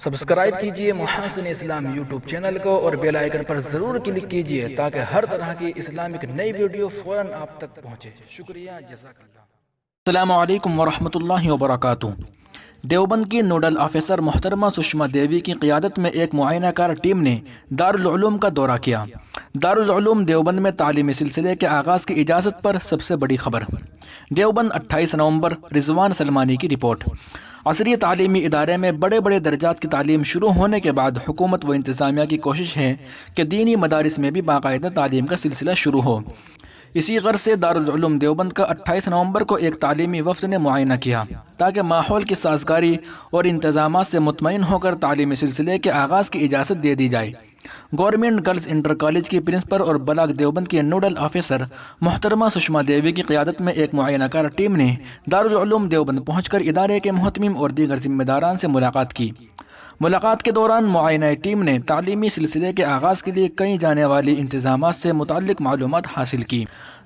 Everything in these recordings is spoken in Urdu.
سبسکرائب کیجئے محاسن اسلام یوٹیوب چینل کو اور بیل آئیکن پر ضرور کلک کیجئے تاکہ ہر طرح کی اسلامک نئی ویڈیو فوراً آپ تک پہنچے۔ شکریہ، جزاک اللہ۔ السلام علیکم ورحمۃ اللہ وبرکاتہ۔ دیوبند کی نوڈل آفیسر محترمہ سشما دیوی کی قیادت میں ایک معائنہ کار ٹیم نے دارالعلوم کا دورہ کیا۔ دارالعلوم دیوبند میں تعلیمی سلسلے کے آغاز کی اجازت پر سب سے بڑی خبر۔ دیوبند 28 نومبر۔ رضوان سلمانی کی رپورٹ۔ عصری تعلیمی ادارے میں بڑے بڑے درجات کی تعلیم شروع ہونے کے بعد حکومت و انتظامیہ کی کوشش ہے کہ دینی مدارس میں بھی باقاعدہ تعلیم کا سلسلہ شروع ہو۔ اسی غرض سے دارالعلوم دیوبند کا 28 نومبر کو ایک تعلیمی وفد نے معائنہ کیا تاکہ ماحول کی سازگاری اور انتظامات سے مطمئن ہو کر تعلیمی سلسلے کے آغاز کی اجازت دے دی جائے۔ گورنمنٹ گرلز انٹر کالج کی پرنسپل اور بلاک دیوبند کی نوڈل آفیسر محترمہ سشما دیوی کی قیادت میں ایک معائنہ کار ٹیم نے دارالعلوم دیوبند پہنچ کر ادارے کے محتمم اور دیگر ذمہ داران سے ملاقات کی۔ ملاقات کے دوران معائنہ ٹیم نے تعلیمی سلسلے کے آغاز کے لیے کئی جانے والی انتظامات سے متعلق معلومات حاصل کی۔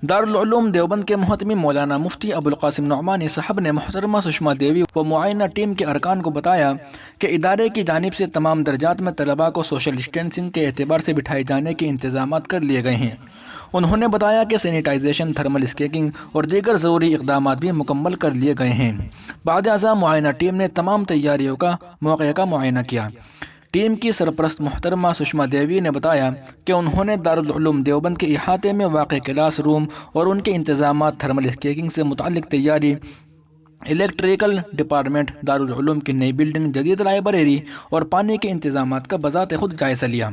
دارالعلوم دیوبند کے محتمم مولانا مفتی ابوالقاسم نعمانی صاحب نے محترمہ سشما دیوی و معائنہ ٹیم کے ارکان کو بتایا کہ ادارے کی جانب سے تمام درجات میں طلباء کو سوشل ڈسٹینسنگ کے اعتبار سے بٹھائے جانے کے انتظامات کر لیے گئے ہیں۔ انہوں نے بتایا کہ سینیٹائزیشن، تھرمل اسکیننگ اور دیگر ضروری اقدامات بھی مکمل کر لیے گئے ہیں۔ بعد ازاں معائنہ ٹیم نے تمام تیاریوں کا موقع کا معائنہ کیا۔ ٹیم کی سرپرست محترمہ سشما دیوی نے بتایا کہ انہوں نے دارالعلوم دیوبند کے احاطے میں واقع کلاس روم اور ان کے انتظامات، تھرمل اسکیننگ سے متعلق تیاری، الیکٹریکل ڈپارٹمنٹ، دارالعلوم کی نئی بلڈنگ، جدید لائبریری اور پانی کے انتظامات کا بذات خود جائزہ لیا۔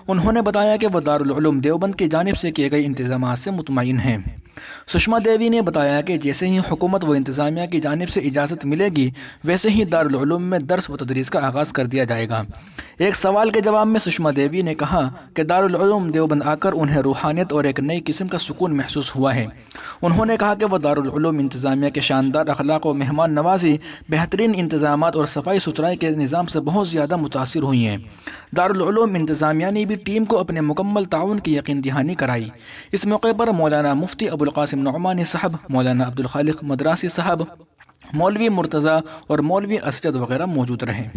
انہوں نے بتایا کہ وہ دارالعلوم دیوبند کی جانب سے کیے گئے انتظامات سے مطمئن ہیں۔ سشما دیوی نے بتایا کہ جیسے ہی حکومت و انتظامیہ کی جانب سے اجازت ملے گی ویسے ہی دارالعلوم میں درس و تدریس کا آغاز کر دیا جائے گا۔ ایک سوال کے جواب میں سشما دیوی نے کہا کہ دارالعلوم دیوبند آ کر انہیں روحانیت اور ایک نئی قسم کا سکون محسوس ہوا ہے۔ انہوں نے کہا کہ وہ دارالعلوم انتظامیہ کے شاندار اخلاق و مہمان نوازی، بہترین انتظامات اور صفائی ستھرائی کے نظام سے بہت زیادہ متاثر ہوئی ہیں۔ دارالعلوم انتظامیہ نے بھی ٹیم کو اپنے مکمل تعاون کی یقین دہانی کرائی۔ اس موقع پر مولانا مفتی ابوالقاسم نعمانی صاحب، مولانا عبدالخالق مدراسی صاحب، مولوی مرتضیٰ اور مولوی اسجد وغیرہ موجود رہے۔